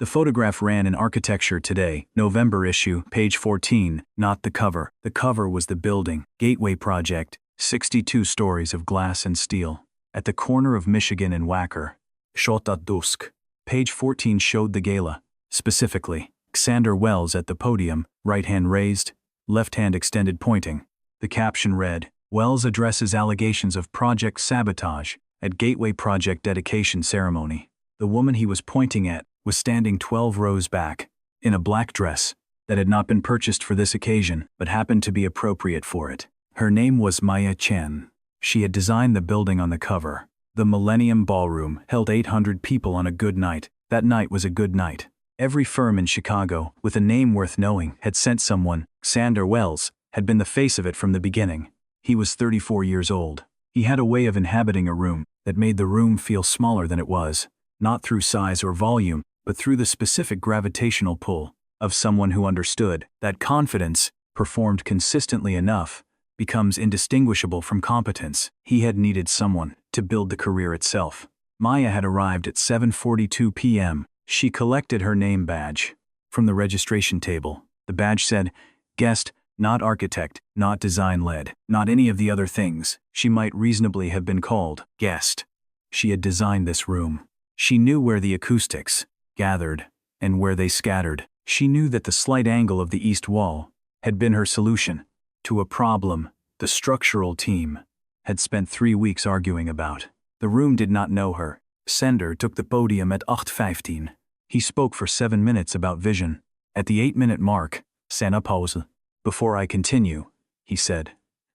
The photograph ran in Architecture Today, November issue, page 14, not the cover. The cover was the building, Gateway Project, 62 stories of glass and steel, at the corner of Michigan and Wacker. Shot at dusk. Page 14 showed the gala. Specifically, Xander Wells at the podium, right hand raised, left hand extended pointing. The caption read, Wells addresses allegations of project sabotage at Gateway Project dedication ceremony. The woman he was pointing at was standing 12 rows back, in a black dress that had not been purchased for this occasion but happened to be appropriate for it. Her name was Maya Chen. She had designed the building on the cover. The Millennium Ballroom held 800 people on a good night. That night was a good night. Every firm in Chicago, with a name worth knowing, had sent someone. Xander Wells had been the face of it from the beginning. He was 34 years old. He had a way of inhabiting a room that made the room feel smaller than it was, not through size or volume, but through the specific gravitational pull of someone who understood that confidence, performed consistently enough, becomes indistinguishable from competence. He had needed someone to build the career itself. Maya had arrived at 7:42 p.m. She collected her name badge from the registration table. The badge said, guest, not architect, not design-led, not any of the other things she might reasonably have been called, guest. She had designed this room. She knew where the acoustics gathered and where they scattered. She knew that the slight angle of the east wall had been her solution to a problem the structural team had spent 3 weeks arguing about. The room did not know her. Xander took the podium at 8:15. He spoke for 7 minutes about vision. At the 8-minute mark, Sana pause. Before I continue, he said,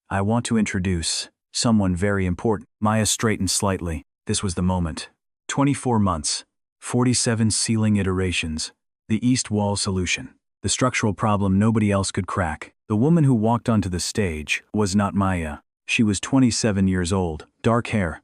I want to introduce someone very important. Maya straightened slightly. This was the moment. 24 months, 47 ceiling iterations, the east wall solution, the structural problem nobody else could crack. The woman who walked onto the stage was not Maya. She was 27 years old, dark hair,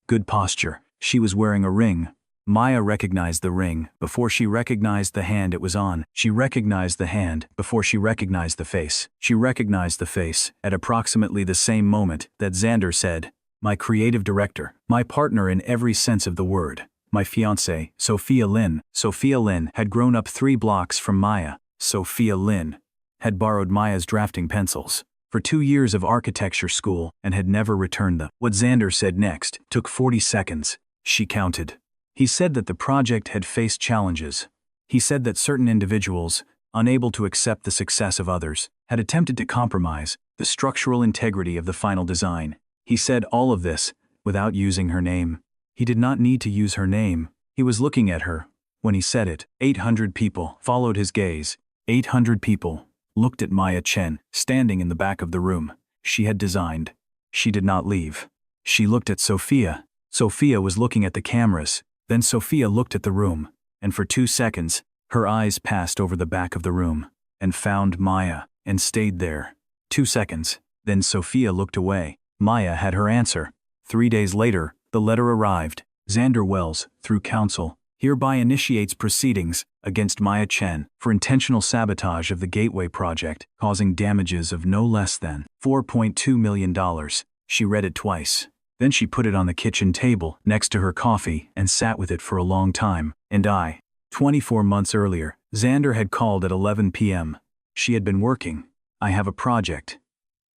good posture. She was wearing a ring. Maya recognized the ring before she recognized the hand it was on. She recognized the hand before she recognized the face. She recognized the face at approximately the same moment that Xander said, my creative director, my partner in every sense of the word, my fiancée, Sophia Lynn. Sophia Lynn had grown up 3 blocks from Maya. Sophia Lynn had borrowed Maya's drafting pencils for 2 years of architecture school and had never returned them. What Xander said next took 40 seconds. She counted. He said that the project had faced challenges. He said that certain individuals, unable to accept the success of others, had attempted to compromise the structural integrity of the final design. He said all of this without using her name. He did not need to use her name. He was looking at her when he said it. 800 people followed his gaze. 800 people looked at Maya Chen, standing in the back of the room she had designed. She did not leave. She looked at Sophia. Sophia was looking at the cameras. Then Sophia looked at the room, and for 2 seconds, her eyes passed over the back of the room, and found Maya, and stayed there. 2 seconds. Then Sophia looked away. Maya had her answer. 3 days later, the letter arrived. Xander Wells, through counsel, hereby initiates proceedings against Maya Chen for intentional sabotage of the Gateway Project, causing damages of no less than $4.2 million. She read it twice. Then she put it on the kitchen table next to her coffee and sat with it for a long time. 24 months earlier, Xander had called at 11 p.m. She had been working. I have a project,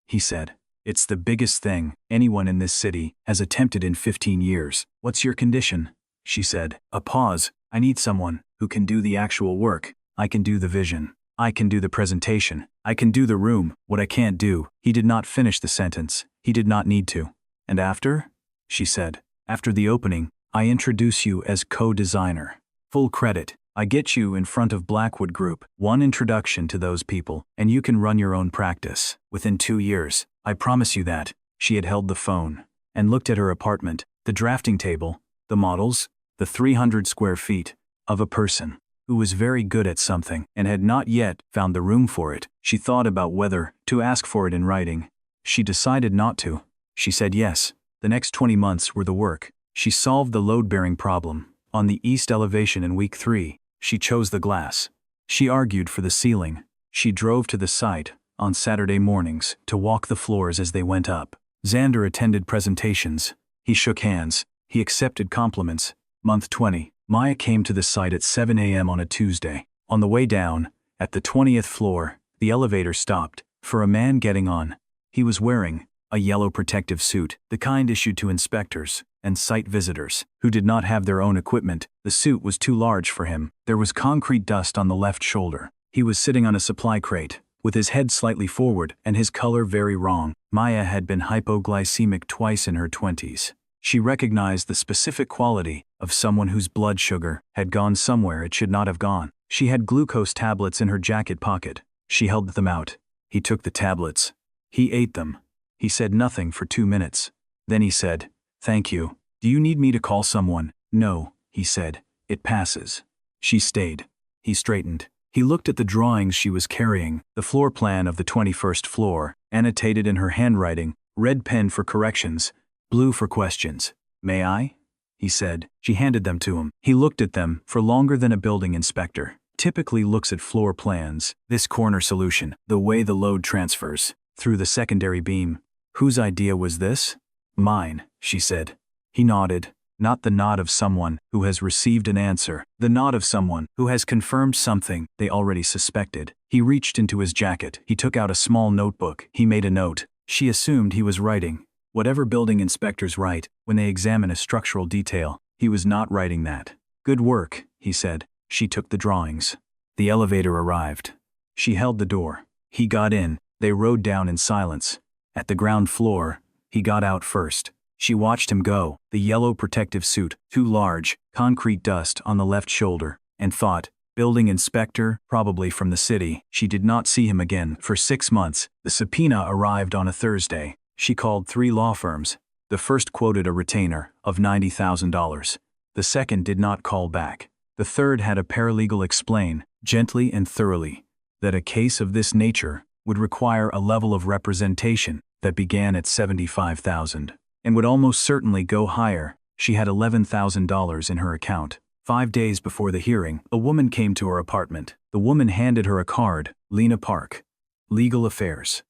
he said. It's the biggest thing anyone in this city has attempted in 15 years. What's your condition? She said. A pause. I need someone who can do the actual work. I can do the vision. I can do the presentation. I can do the room. What I can't do. He did not finish the sentence. He did not need to. And after? She said. After the opening, I introduce you as co-designer. Full credit. I get you in front of Blackwood Group. One introduction to those people, and you can run your own practice. Within 2 years. I promise you that. She had held the phone and looked at her apartment, the drafting table, the models, the 300 square feet of a person who was very good at something and had not yet found the room for it. She thought about whether to ask for it in writing. She decided not to. She said yes. The next 20 months were the work. She solved the load-bearing problem on the east elevation in week 3. She chose the glass. She argued for the ceiling. She drove to the site on Saturday mornings to walk the floors as they went up. Xander attended presentations. He shook hands. He accepted compliments. Month 20. Maya came to the site at 7 a.m. on a Tuesday. On the way down, at the 20th floor, the elevator stopped for a man getting on. He was wearing a yellow protective suit, the kind issued to inspectors and site visitors who did not have their own equipment. The suit was too large for him. There was concrete dust on the left shoulder. He was sitting on a supply crate, with his head slightly forward and his color very wrong. Maya had been hypoglycemic twice in her 20s. She recognized the specific quality of someone whose blood sugar had gone somewhere it should not have gone. She had glucose tablets in her jacket pocket. She held them out. He took the tablets. He ate them. He said nothing for 2 minutes. Then he said, "Thank you. Do you need me to call someone?" "No," he said. "It passes." She stayed. He straightened. He looked at the drawings she was carrying, the floor plan of the 21st floor, annotated in her handwriting, red pen for corrections, blue for questions. "May I?" he said. She handed them to him. He looked at them for longer than a building inspector typically looks at floor plans. This corner solution, the way the load transfers through the secondary beam. Whose idea was this? "Mine," she said. He nodded. Not the nod of someone who has received an answer, the nod of someone who has confirmed something they already suspected. He reached into his jacket. He took out a small notebook. He made a note. She assumed he was writing whatever building inspectors write when they examine a structural detail. He was not writing that. "Good work," he said. She took the drawings. The elevator arrived. She held the door. He got in. They rode down in silence. At the ground floor, he got out first. She watched him go, the yellow protective suit, too large, concrete dust on the left shoulder, and thought, building inspector, probably from the city. She did not see him again for 6 months. The subpoena arrived on a Thursday. She called 3 law firms. The first quoted a retainer of $90,000. The second did not call back. The third had a paralegal explain, gently and thoroughly, that a case of this nature would require a level of representation that began at $75,000 and would almost certainly go higher. She had $11,000 in her account. 5 days before the hearing, a woman came to her apartment. The woman handed her a card. Lena Park. Legal Affairs.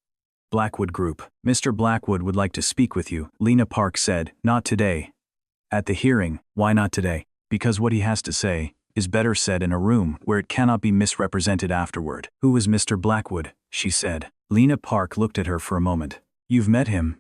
Blackwood Group. "Mr. Blackwood would like to speak with you," Lena Park said. "Not today." "At the hearing." "Why not today?" "Because what he has to say is better said in a room where it cannot be misrepresented afterward." "Who is Mr. Blackwood?" she said. Lena Park looked at her for a moment. "You've met him,"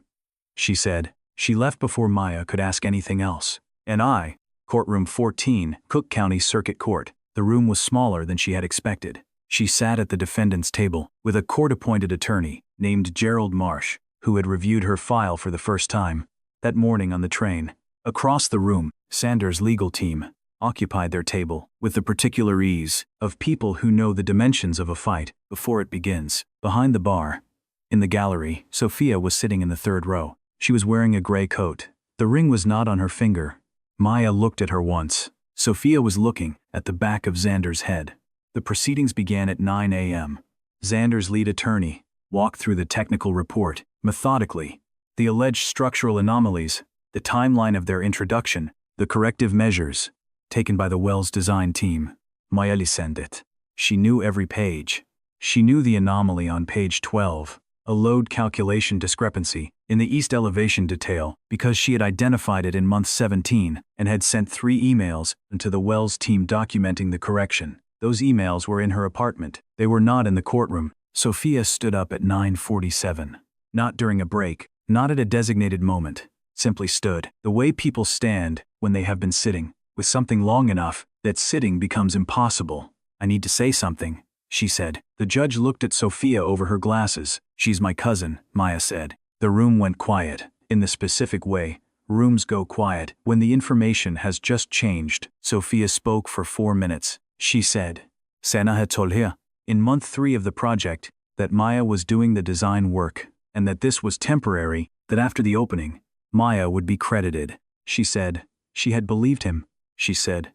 she said. She left before Maya could ask anything else. "And I." Courtroom 14, Cook County Circuit Court. The room was smaller than she had expected. She sat at the defendant's table with a court-appointed attorney named Gerald Marsh, who had reviewed her file for the first time that morning on the train. Across the room, Sanders' legal team occupied their table with the particular ease of people who know the dimensions of a fight before it begins. Behind the bar, in the gallery, Sophia was sitting in the 3rd row. She was wearing a gray coat. The ring was not on her finger. Maya looked at her once. Sophia was looking at the back of Xander's head. The proceedings began at 9 a.m. Xander's lead attorney walked through the technical report, methodically, the alleged structural anomalies, the timeline of their introduction, the corrective measures taken by the Wells design team. Maya listened it. She knew every page. She knew the anomaly on page 12, a load calculation discrepancy in the east elevation detail, because she had identified it in month 17 and had sent 3 emails to the Wells team documenting the correction. Those emails were in her apartment. They were not in the courtroom. Sophia stood up at 9:47. Not during a break, not at a designated moment. Simply stood, the way people stand when they have been sitting, with something long enough that sitting becomes impossible. "I need to say something," she said. The judge looked at Sophia over her glasses. "She's my cousin," Maya said. The room went quiet. In the specific way rooms go quiet when the information has just changed. Sophia spoke for 4 minutes. She said, "Sana had told her, in month 3 of the project, that Maya was doing the design work, and that this was temporary, that after the opening, Maya would be credited." She said, she had believed him. She said,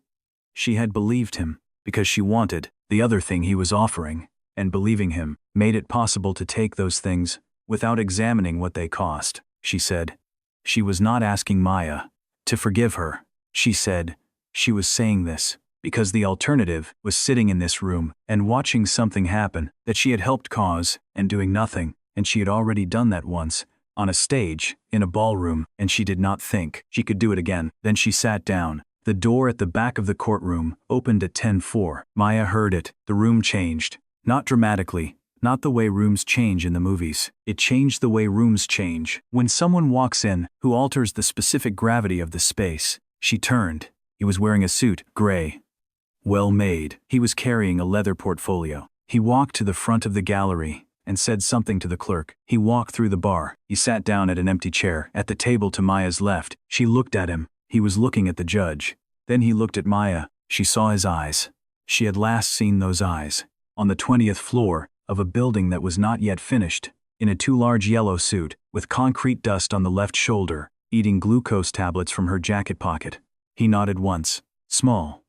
she had believed him, because she wanted the other thing he was offering, and believing him made it possible to take those things without examining what they cost. She said, she was not asking Maya to forgive her. She said, she was saying this because the alternative was sitting in this room and watching something happen that she had helped cause and doing nothing, and she had already done that once, on a stage, in a ballroom, and she did not think she could do it again. Then she sat down. The door at the back of the courtroom opened at 10:04. Maya heard it. The room changed. Not dramatically, not the way rooms change in the movies. It changed the way rooms change. When someone walks in who alters the specific gravity of the space. She turned. He was wearing a suit, gray. Well made. He was carrying a leather portfolio. He walked to the front of the gallery and said something to the clerk. He walked through the bar. He sat down at an empty chair at the table to Maya's left. She looked at him. He was looking at the judge. Then he looked at Maya. She saw his eyes. She had last seen those eyes on the 20th floor of a building that was not yet finished, in a too large yellow suit, with concrete dust on the left shoulder, eating glucose tablets from her jacket pocket. He nodded once. Small.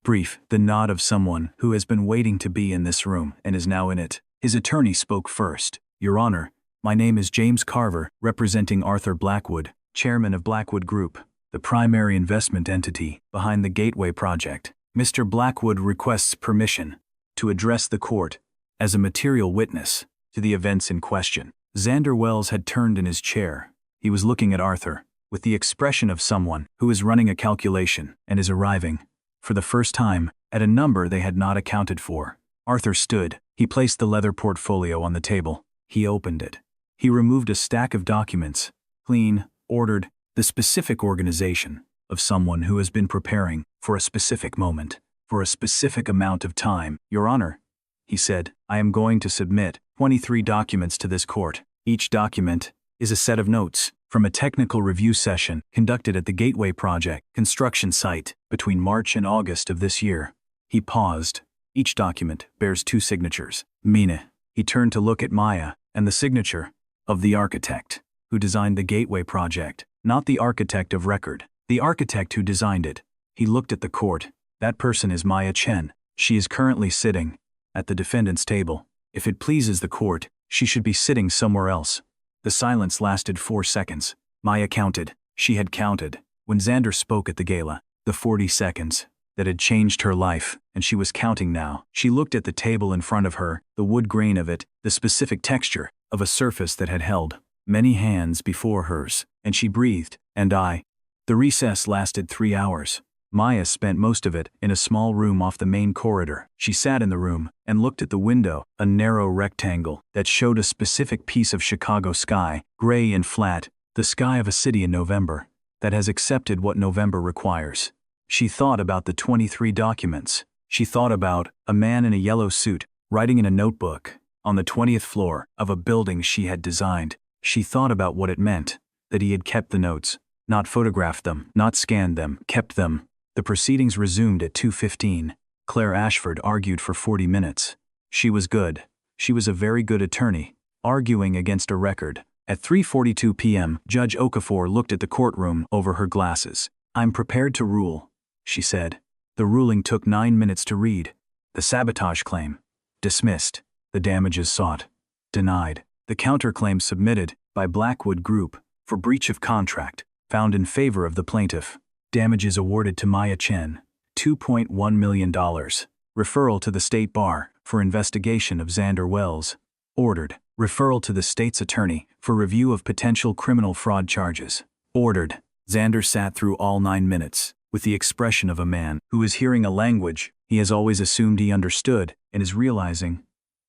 Brief, the nod of someone who has been waiting to be in this room and is now in it. His attorney spoke first. Your Honor, my name is James Carver, representing Arthur Blackwood, chairman of Blackwood Group, the primary investment entity behind the Gateway project. Mr. Blackwood requests permission to address the court as a material witness to the events in question. Xander Wells had turned in his chair. He was looking at Arthur with the expression of someone who is running a calculation and is arriving, for the first time, at a number they had not accounted for. Arthur stood. He placed the leather portfolio on the table. He opened it. He removed a stack of documents, clean, ordered, the specific organization of someone who has been preparing for a specific moment, for a specific amount of time. Your Honor, he said, I am going to submit 23 documents to this court. Each document is a set of notes from a technical review session conducted at the Gateway Project construction site between March and August of this year. He paused. Each document bears 2 signatures. Mina. He turned to look at Maya and the signature of the architect who designed the Gateway Project. Not the architect of record, the architect who designed it. He looked at the court. That person is Maya Chen. She is currently sitting at the defendant's table. If it pleases the court, she should be sitting somewhere else. The silence lasted 4 seconds. Maya counted. She had counted. When Xander spoke at the gala, the 40 seconds that had changed her life, and she was counting now. She looked at the table in front of her, the wood grain of it, the specific texture of a surface that had held many hands before hers, and she breathed, and I. The recess lasted 3 hours. Maya spent most of it in a small room off the main corridor. She sat in the room and looked at the window, a narrow rectangle that showed a specific piece of Chicago sky, gray and flat, the sky of a city in November that has accepted what November requires. She thought about the 23 documents. She thought about a man in a yellow suit writing in a notebook on the 20th floor of a building she had designed. She thought about what it meant, that he had kept the notes, not photographed them, not scanned them, kept them. The proceedings resumed at 2:15. Claire Ashford argued for 40 minutes. She was good. She was a very good attorney, arguing against a record. At 3:42 p.m., Judge Okafor looked at the courtroom over her glasses. I'm prepared to rule, she said. The ruling took 9 minutes to read. The sabotage claim, dismissed. The damages sought, denied. The counterclaim submitted by Blackwood Group for breach of contract, found in favor of the plaintiff. Damages awarded to Maya Chen, $2.1 million. Referral to the State Bar for investigation of Xander Wells. Ordered. Referral to the state's attorney for review of potential criminal fraud charges. Ordered. Xander sat through all 9 minutes with the expression of a man who is hearing a language he has always assumed he understood and is realizing,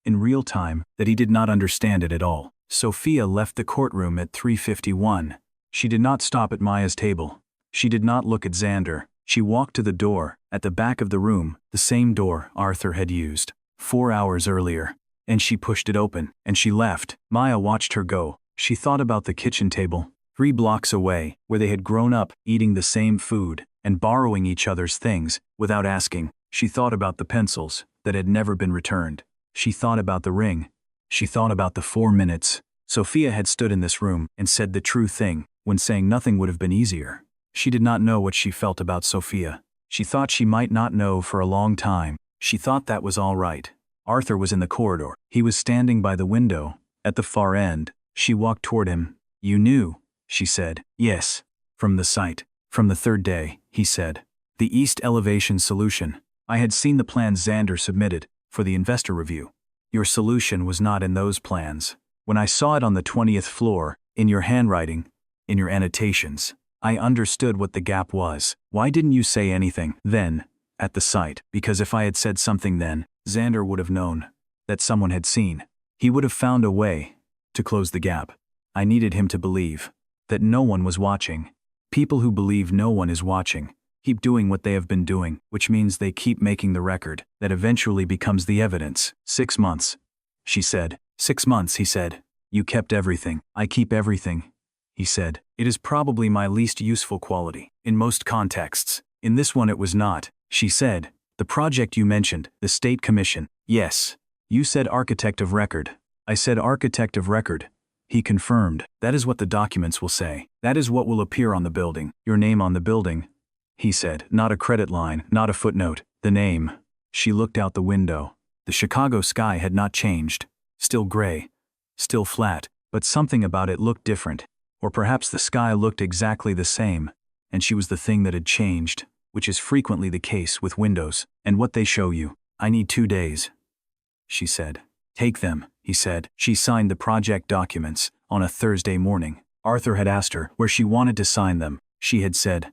in real time, that he did not understand it at all. Sophia left the courtroom at 3:51. She did not stop at Maya's table. She did not look at Xander. She walked to the door at the back of the room, the same door Arthur had used 4 hours earlier, and she pushed it open, and she left. Maya watched her go. She thought about the kitchen table, 3 blocks away, where they had grown up eating the same food and borrowing each other's things without asking. She thought about the pencils that had never been returned. She thought about the ring. She thought about the 4 minutes. Sophia had stood in this room and said the true thing when saying nothing would have been easier. She did not know what she felt about Sophia. She thought she might not know for a long time. She thought that was all right. Arthur was in the corridor. He was standing by the window, at the far end. She walked toward him. You knew, she said. Yes. From the site. From the 3rd day, he said. The east elevation solution. I had seen the plans Xander submitted for the investor review. Your solution was not in those plans. When I saw it on the 20th floor, in your handwriting, in your annotations, I understood what the gap was. Why didn't you say anything then, at the site? Because if I had said something then, Xander would have known that someone had seen. He would have found a way to close the gap. I needed him to believe that no one was watching. People who believe no one is watching keep doing what they have been doing, which means they keep making the record that eventually becomes the evidence. 6 months, she said. 6 months, he said. You kept everything. I keep everything, he said. It is probably my least useful quality. In most contexts. In this one it was not, she said. The project you mentioned, the state commission. Yes. You said architect of record. I said architect of record. He confirmed. That is what the documents will say. That is what will appear on the building. Your name on the building, he said. Not a credit line, not a footnote. The name. She looked out the window. The Chicago sky had not changed. Still gray. Still flat. But something about it looked different. Or perhaps the sky looked exactly the same, and she was the thing that had changed, which is frequently the case with windows. And what they show you. I need 2 days, she said. Take them, he said. She signed the project documents on a Thursday morning. Arthur had asked her where she wanted to sign them. She had said,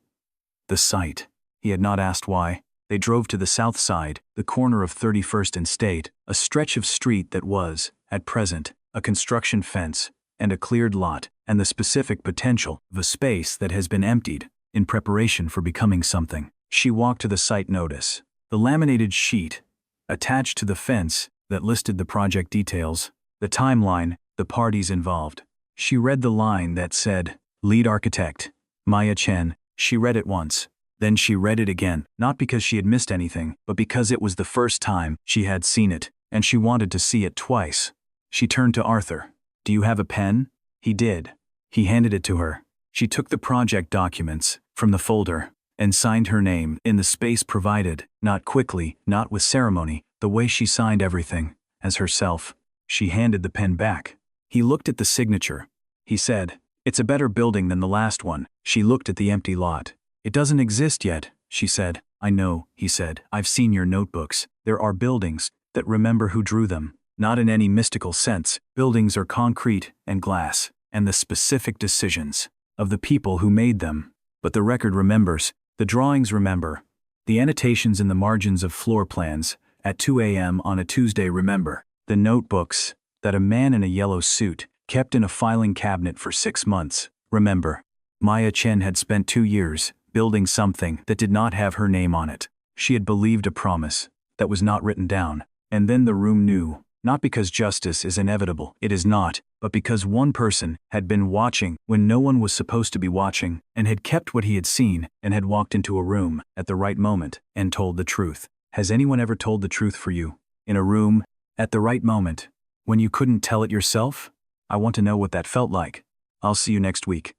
the site. He had not asked why. They drove to the south side, the corner of 31st and State, a stretch of street that was, at present, a construction fence, and a cleared lot, and the specific potential of a space that has been emptied, in preparation for becoming something. She walked to the site notice. The laminated sheet, attached to the fence, that listed the project details, the timeline, the parties involved. She read the line that said, Lead Architect, Maya Chen. She read it once. Then she read it again, not because she had missed anything, but because it was the first time she had seen it, and she wanted to see it twice. She turned to Arthur. Do you have a pen? He did. He handed it to her. She took the project documents from the folder and signed her name in the space provided, not quickly, not with ceremony, the way she signed everything, as herself. She handed the pen back. He looked at the signature. He said, It's a better building than the last one. She looked at the empty lot. It doesn't exist yet, she said. I know, he said. I've seen your notebooks. There are buildings that remember who drew them. Not in any mystical sense. Buildings are concrete and glass, and the specific decisions of the people who made them. But the record remembers. The drawings remember. The annotations in the margins of floor plans at 2 a.m. on a Tuesday remember. The notebooks that a man in a yellow suit kept in a filing cabinet for 6 months remember. Maya Chen had spent 2 years building something that did not have her name on it. She had believed a promise that was not written down. And then the room knew, not because justice is inevitable, it is not, but because one person had been watching when no one was supposed to be watching, and had kept what he had seen, and had walked into a room at the right moment and told the truth. Has anyone ever told the truth for you? In a room, at the right moment, when you couldn't tell it yourself? I want to know what that felt like. I'll see you next week.